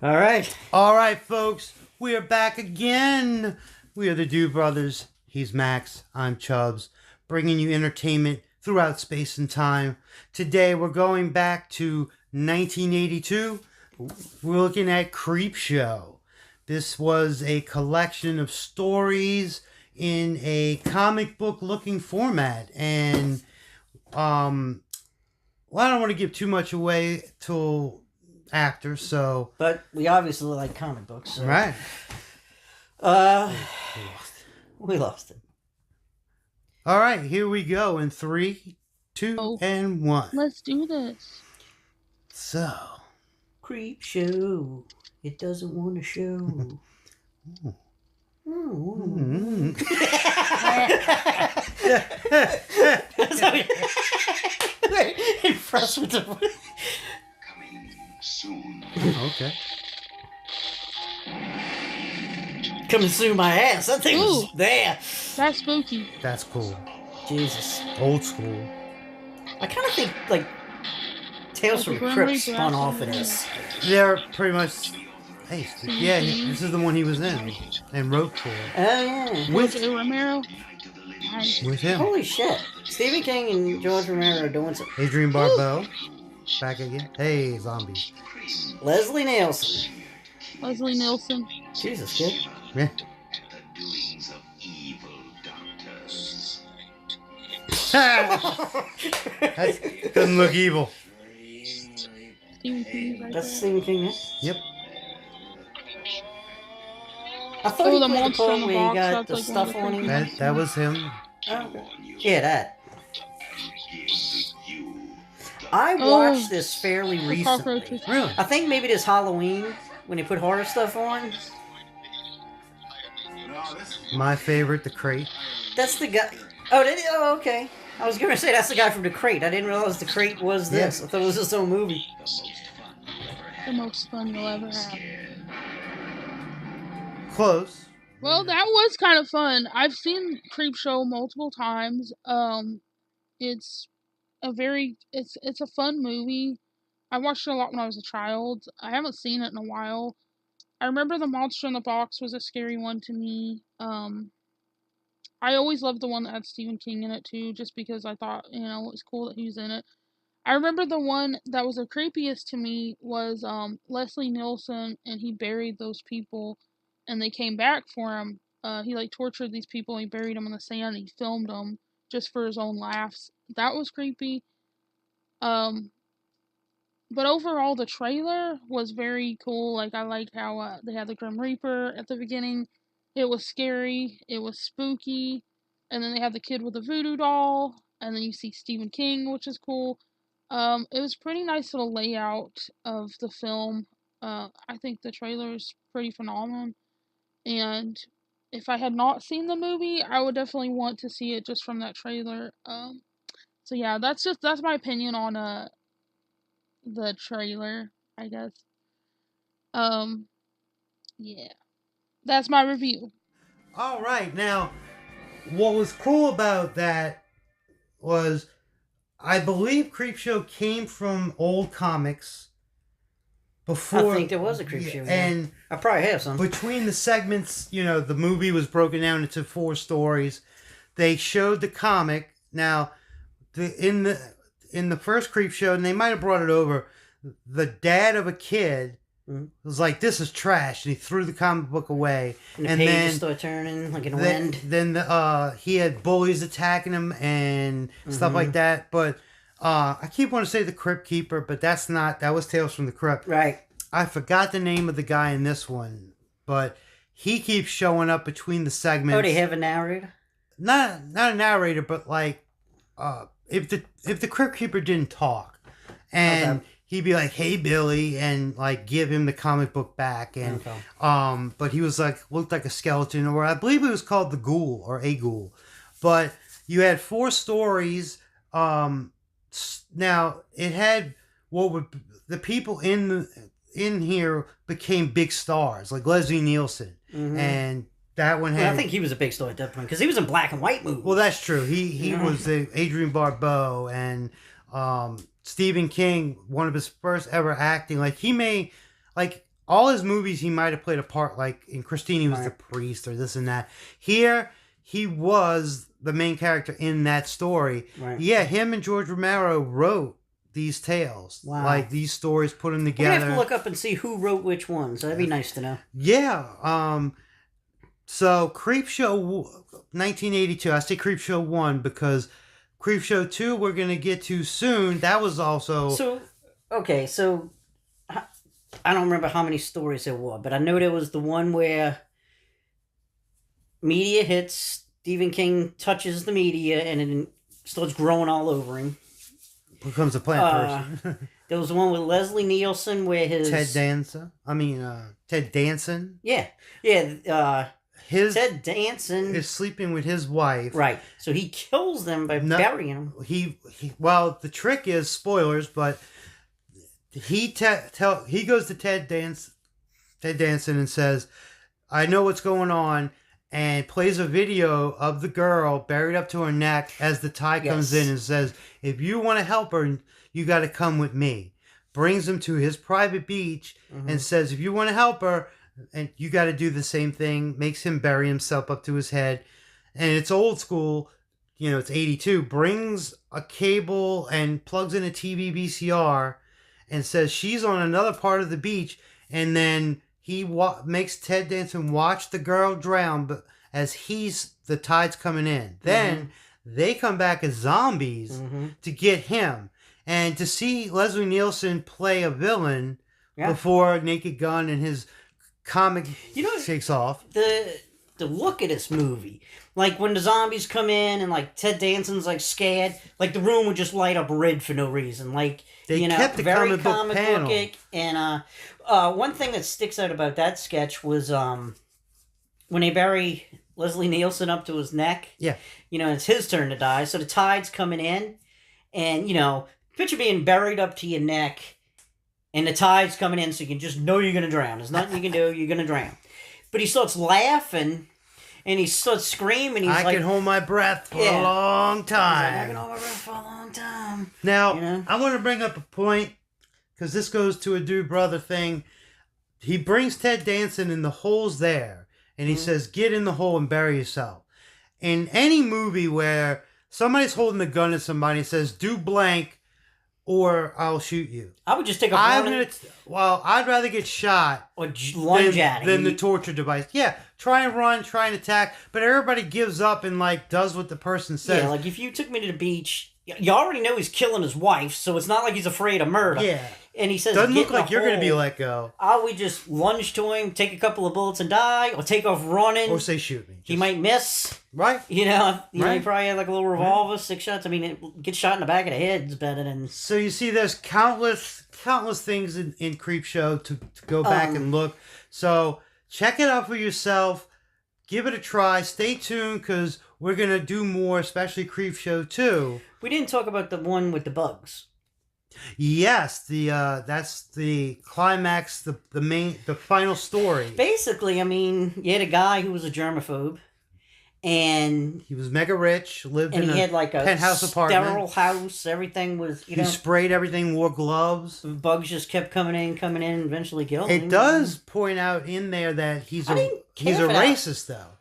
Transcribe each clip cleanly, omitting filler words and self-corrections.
All right. All right, folks. We are back again. We are the Dew Brothers. He's Max. I'm Chubbs. Bringing you entertainment throughout space and time. Today, we're going back to 1982. We're looking at Creepshow. This was a collection of stories in a comic book looking format. And, well, I don't want to give too much away till after, so. But we obviously like comic books. So. Right. We lost it. All right, here we go in 3, 2, and 1. Let's do this. So. Creepshow. It doesn't want to show. Impressed with the Coming soon. Okay. coming through my ass. That thing was there. That's spooky. That's cool. Jesus. Old school. I kind of think like Tales from the Grim Crypt Reaper spun off of actually this. They're pretty much. Hey, yeah, this is the one he was in and wrote for. Oh yeah. Was it Romero? With him. Holy shit. Stephen King and George Romero are doing some. Adrian Barbeau. Back again. Hey, zombies. Leslie Nielsen. Leslie Nielsen. Jesus, kid. Yeah. The doings of evil doctors. That doesn't look evil. Stephen King. Right That's there. Stephen King, yeah? Yep. I thought Oh, he the played the monster poem in the where he box, got that's the like one of stuff the on him. creepy That was him. Oh, yeah, that. Gives you I Oh. watched this fairly The recently. cockroaches. Really? I think maybe this Halloween when they put horror stuff on. My favorite, The Crate. That's the guy. Oh, did he? Oh, okay. I was gonna say that's the guy from The Crate. I didn't realize The Crate was this. Yeah. I thought it was his own movie. The most fun you'll ever have. Close. Well, that was kind of fun. I've seen Creepshow multiple times. It's it's a fun movie. I watched it a lot when I was a child. I haven't seen it in a while. I remember the monster in the box was a scary one to me. I always loved the one that had Stephen King in it too, just because I thought, it was cool that he was in it. I remember the one that was the creepiest to me was Leslie Nielsen, and he buried those people, and they came back for him. He like tortured these people, and he buried them in the sand, and he filmed them just for his own laughs. That was creepy. But overall, the trailer was very cool. Like, I liked how they had the Grim Reaper at the beginning. It was scary. It was spooky. And then they had the kid with the voodoo doll. And then you see Stephen King, which is cool. It was pretty nice little layout of the film. I think the trailer is pretty phenomenal. And if I had not seen the movie, I would definitely want to see it just from that trailer. So yeah, that's my opinion on the trailer, I guess. Yeah. That's my review. All right. Now, what was cool about that was, I believe Creepshow came from old comics before. I think there was a Creepshow. Yeah. And I probably have some. between the segments, the movie was broken down into 4 stories. They showed the comic. Now, in the first Creepshow, and they might have brought it over, the dad of a kid was like, "This is trash," and he threw the comic book away. And the pages start turning like in the wind. Then he had bullies attacking him and stuff like that. But I keep wanting to say the Crypt Keeper, but that was Tales from the Crypt. Right. I forgot the name of the guy in this one, but he keeps showing up between the segments. Oh, they have a narrator? Not a narrator, but like if the Crypt Keeper didn't talk, and he'd be like, "Hey, Billy," and like give him the comic book back, and but he was like looked like a skeleton, or I believe it was called the Ghoul or a Ghoul. But you had 4 stories. Now it had the people in here became big stars, like Leslie Nielsen, and that one had. Well, I think he was a big star at that point because he was in black and white movies. Well, that's true. He was the Adrian Barbeau and Stephen King, one of his first ever acting. Like he may, like all his movies, he might have played a part. Like in Christine, he was the priest or this and that. Here, he was the main character in that story. Right. Yeah, him and George Romero wrote these tales. Wow. Like these stories, put them together. We're gonna have to look up and see who wrote which ones. That'd be nice to know. Yeah. So Creepshow 1982. I say Creepshow 1 because Creepshow 2 we're going to get to soon. That was also... So I don't remember how many stories there were, but I know there was the one where media hits, Stephen King touches the media, and it starts growing all over him. Becomes a plant person. There was the one with Leslie Nielsen where his... Ted Danson. Yeah. Ted Danson is sleeping with his wife. Right. So he kills them by burying them. Well, the trick is spoilers, but he goes to Ted Danson and says, "I know what's going on," and plays a video of the girl buried up to her neck as the tide comes in and says, "If you want to help her, you got to come with me." Brings him to his private beach and says, "If you want to help her, and you got to do the same thing." Makes him bury himself up to his head. And it's old school. It's 82. Brings a cable and plugs in a TV VCR and says she's on another part of the beach. And then he makes Ted Danson watch the girl drown but as the tide's coming in. Then they come back as zombies to get him. And to see Leslie Nielsen play a villain before Naked Gun and his comic shakes off. The look of this movie, like when the zombies come in and like Ted Danson's like scared, like the room would just light up red for no reason. Like they kept the very comic book panel. And one thing that sticks out about that sketch was when they bury Leslie Nielsen up to his neck. Yeah, it's his turn to die, so the tide's coming in, and picture being buried up to your neck. And the tide's coming in, so you can just know you're going to drown. There's nothing you can do. You're going to drown. But he starts laughing, and he starts screaming. He's I can hold my breath for a long time. I can hold my breath for a long time. Now, I want to bring up a point, because this goes to a dude brother thing. He brings Ted Danson, and the hole's there. And he says, "Get in the hole and bury yourself." In any movie where somebody's holding a gun at somebody and says, "Do blank, or I'll shoot you," I would just take a I'd rather get shot or lunge at him than the torture device. Yeah, try and run, try and attack, but everybody gives up and does what the person says. Yeah, like if you took me to the beach, you already know he's killing his wife, so it's not like he's afraid of murder. Yeah. And he says, doesn't look like you're going to be let go. I would just lunge to him, take a couple of bullets and die, or take off running. Or say, "Shoot me." He might miss. Right. He probably had like a little revolver, 6 shots. I mean, get shot in the back of the head is better than... So you see there's countless things in Creepshow to go back and look. So check it out for yourself. Give it a try. Stay tuned because we're going to do more, especially Creepshow 2. We didn't talk about the one with the bugs. Yes, that's the climax, the final story. Basically, I mean, you had a guy who was a germaphobe, and he was mega rich, lived in he had like a penthouse apartment, sterile house. Everything was, he sprayed everything, wore gloves. Bugs just kept coming in, and eventually killed him. It does point out in there that he's a racist though.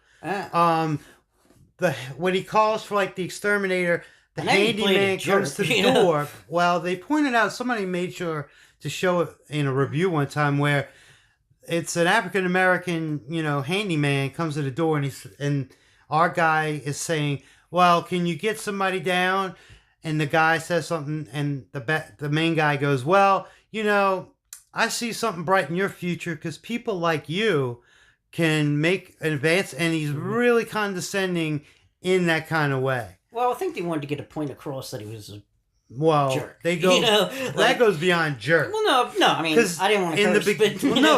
When he calls for the exterminator. The handyman comes to the door. Well, they pointed out, somebody made sure to show it in a review one time where it's an African-American, handyman comes to the door and our guy is saying, "Well, can you get somebody down?" And the guy says something and the main guy goes, "Well, I see something bright in your future because people like you can make an advance," and he's really condescending in that kind of way. Well, I think they wanted to get a point across that he was a jerk. They go that goes beyond jerk. Well, no. I mean, I didn't want to curse,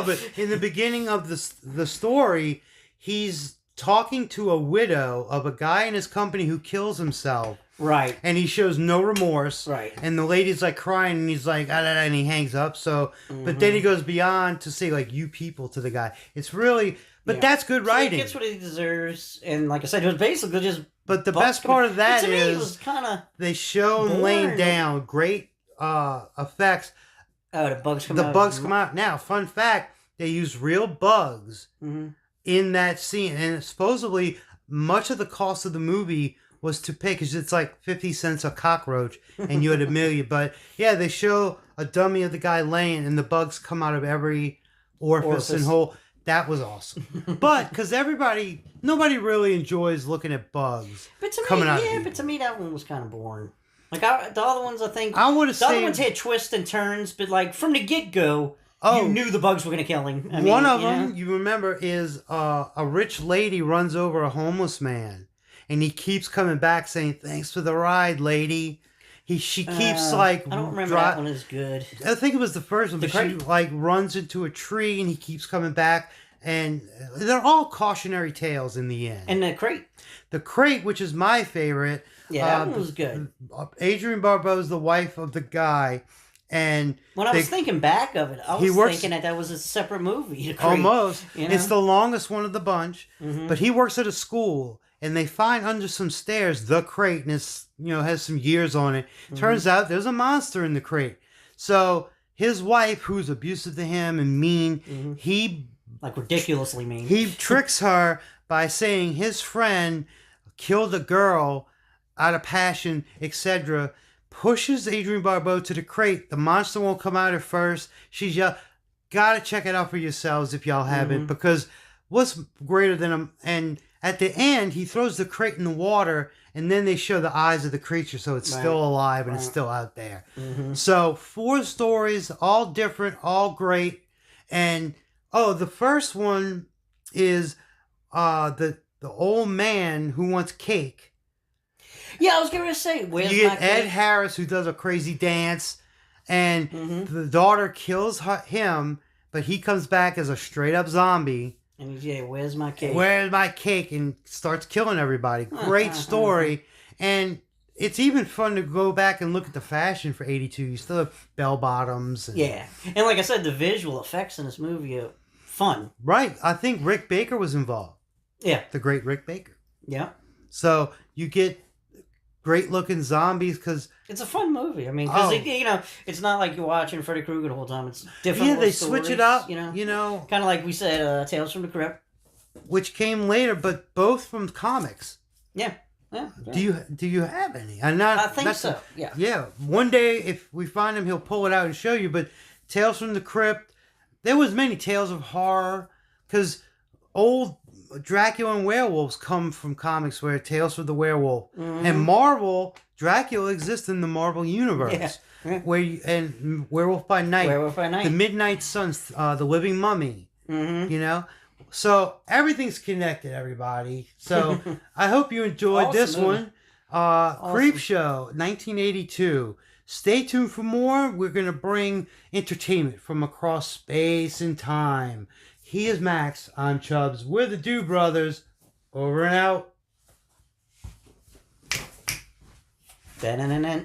but in the beginning of the story, he's talking to a widow of a guy in his company who kills himself. Right. And he shows no remorse. Right. And the lady's crying, and he's like, and he hangs up. So, but then he goes beyond to say "you people" to the guy. It's really, but that's good writing. He gets what he deserves, and like I said, it was basically just. But the best part of that is it was kind of they show him laying down. Great effects. Oh, the bugs come The out. bugs come out. Now, fun fact, they use real bugs Mhm. in that scene. And supposedly, much of the cost of the movie was to pay, because it's like 50 cents a cockroach, and you had $1 million. But yeah, they show a dummy of the guy laying, and the bugs come out of every orifice and hole. That was awesome. But, because nobody really enjoys looking at bugs But to coming me, out of yeah, people. but to me that one was kind of boring. Like the other ones, I think I would have the other said ones had twists and turns, but like from the get go, Oh. you knew the bugs were gonna kill him. I mean, one of you know? them, you remember, is a rich lady runs over a homeless man, and he keeps coming back saying, "Thanks for the ride, lady." She keeps like. I don't remember that one as good. I think it was the first one, but she Crate? like runs into a tree, and he keeps coming back, and they're all cautionary tales in the end. And the crate. The Crate, which is my favorite. Yeah, that one was good. Adrienne Barbeau is the wife of the guy, and When I was thinking back of it, I was thinking that was a separate movie. The Crate, almost. you know? It's the longest one of the bunch, Mhm. but he works at a school, and they find under some stairs the crate, and it's has some years on it. Turns out there's a monster in the crate. So his wife, who's abusive to him and mean, he like ridiculously mean. He tricks her by saying his friend killed a girl out of passion, etc. Pushes Adrienne Barbeau to the crate. The monster won't come out at first. She's gotta check it out for yourselves if y'all haven't, because what's greater than him? And at the end, he throws the crate in the water, and then they show the eyes of the creature, so it's still alive and it's still out there. So 4 stories, all different, all great. And the first one is the old man who wants cake. Yeah, I was going to say, where's You my get Ed cake? Harris, who does a crazy dance, and the daughter kills him, but he comes back as a straight up zombie. And he's, yeah, where's my cake? Where's my cake? And starts killing everybody. Great story. And it's even fun to go back and look at the fashion for 82. You still have bell bottoms. Yeah. And like I said, the visual effects in this movie are fun. Right. I think Rick Baker was involved. Yeah. The great Rick Baker. Yeah. So you get great looking zombies because it's a fun movie. I mean, because it's not like you're watching Freddy Krueger the whole time. It's different. Yeah, they stories, switch it up. You know, kind of like we said, Tales from the Crypt, which came later, but both from comics. Yeah. Yeah. Do you have any? I think so. Yeah. Yeah. One day, if we find him, he'll pull it out and show you. But Tales from the Crypt, there was many tales of horror because old Dracula and werewolves come from comics where Tales from the Werewolf and Marvel. Dracula exists in the Marvel universe, and Werewolf by Night, the Midnight Suns, the Living Mummy. So everything's connected, everybody. So I hope you enjoyed this one. Creepshow, 1982. Stay tuned for more. We're going to bring entertainment from across space and time. He is Max. I'm Chubbs. We're the Do Brothers. Over and out. Da-na-na-na.